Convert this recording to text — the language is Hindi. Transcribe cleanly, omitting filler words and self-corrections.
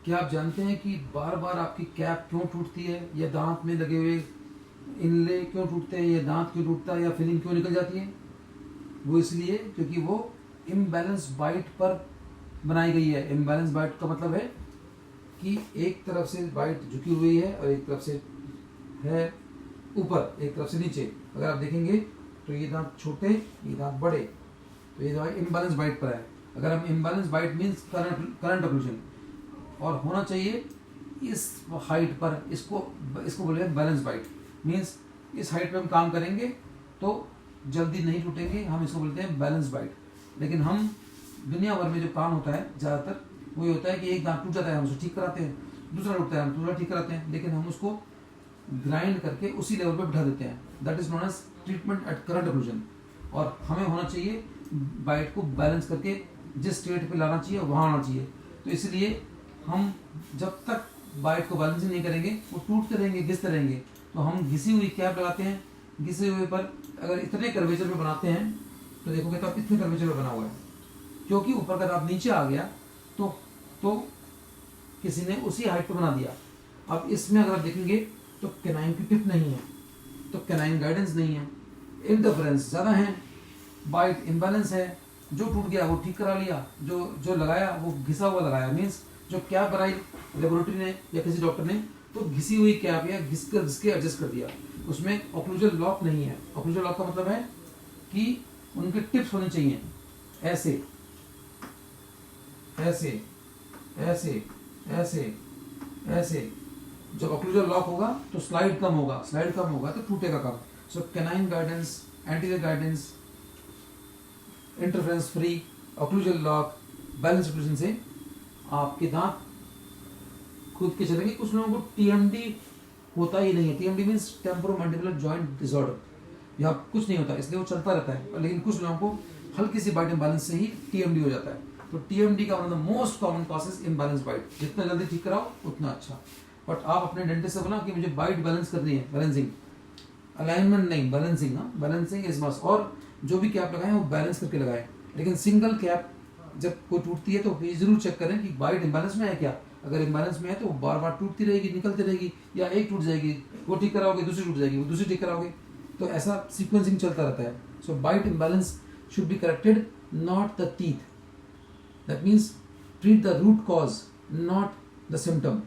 क्या आप जानते हैं कि बार बार आपकी कैप क्यों टूटती है, या दांत में लगे हुए इनले क्यों टूटते हैं, या दांत क्यों टूटता है, या फिलिंग क्यों निकल जाती है? वो इसलिए क्योंकि वो इम्बैलेंस बाइट पर बनाई गई है। इम्बैलेंस बाइट का मतलब है कि एक तरफ से बाइट झुकी हुई है और एक तरफ से है ऊपर, एक तरफ से नीचे। अगर आप देखेंगे तो ये दांत छोटे, ये दांत बड़े, तो ये इम्बैलेंस बाइट पर है। अगर हम imbalance bite means current occlusion, और होना चाहिए इस हाइट पर, इसको बोले बैलेंस बाइट। मीन्स इस हाइट पे हम काम करेंगे तो जल्दी नहीं टूटेंगे, हम इसको बोलते हैं बैलेंस बाइट। लेकिन हम दुनिया भर में जो काम होता है ज़्यादातर वो ये होता है कि एक दांत टूट जाता है, हम उसको ठीक कराते हैं, दूसरा टूटता है हम दूसरा ठीक कराते हैं, लेकिन हम उसको ग्राइंड करके उसी लेवल पे बिठा देते हैं। That is known as treatment at current occlusion. और हमें होना चाहिए बाइट को बैलेंस करके जिस स्टेट पे लाना चाहिए वहाँ आना चाहिए। तो इसलिए हम जब तक बाइट को बैलेंसिंग नहीं करेंगे वो टूटते रहेंगे, घिसते रहेंगे। तो हम घिसी हुई कैप लगाते हैं, घिसे हुए पर अगर इतने कर्वेचर पे बनाते हैं तो देखोगे तो इतने कर्वेचर पे बना हुआ है, क्योंकि ऊपर का दांत नीचे आ गया तो किसी ने उसी हाइट पे बना दिया। अब इसमें अगर आप देखेंगे तो कैनाइन की टिप नहीं है, तो कैनाइन गाइडेंस नहीं है, इंटरफेरेंस ज़्यादा है, बाइट इम्बैलेंस है। जो टूट गया वो ठीक करा लिया, जो लगाया वो घिसा हुआ लगाया। मीन्स जो कैप बनाई लेबोरेटरी ने या किसी डॉक्टर ने, तो घिसी हुई कैप या घिसके एडजस्ट कर दिया। उसमें ऑक्लूजन लॉक नहीं है। ऑक्लूजन लॉक का मतलब है कि उनके टिप्स होने चाहिए ऐसे ऐसे ऐसे ऐसे ऐसे। जब ऑक्लूजन लॉक होगा तो स्लाइड कम होगा तो टूटेगा कम। So canine guidance, anterior guidance, interference free, occlusion lock, balance occlusion से आपके दांत खुद के चलेंगे। कुछ लोगों को टीएमडी होता ही नहीं है। TMD means temporomandibular joint disorder, यहाँ कुछ नहीं होता इसलिए वो चलता रहता है। लेकिन कुछ लोगों को हल्की सी बाइट इम्बैलेंस से ही टीएमडी हो जाता है। तो टीएमडी का one of the most common causes imbalance bite. जितना जल्दी ठीक कराओ उतना अच्छा। बट आप अपने डेंटिस्ट से बोला कि मुझे बाइट बैलेंस करनी है, बैलेंसिंग, अलाइनमेंट नहीं, बैलेंसिंग। हाँ, बैलेंसिंग इज मस्ट। और जो भी कैप लगाए वो बैलेंस करके लगाए। लेकिन सिंगल कैप जब कोई टूटती है तो ये जरूर चेक करें कि बाइट इम्बैलेंस में है क्या। अगर इम्बैलेंस में है तो बार बार टूटती रहेगी, निकलती रहेगी, या एक टूट जाएगी वो ठीक कराओगे, दूसरी टूट जाएगी वो दूसरी ठीक कराओगे, तो ऐसा सीक्वेंसिंग चलता रहता है। So bite imbalance should be corrected, not the teeth. That means treat the root cause, not the symptom.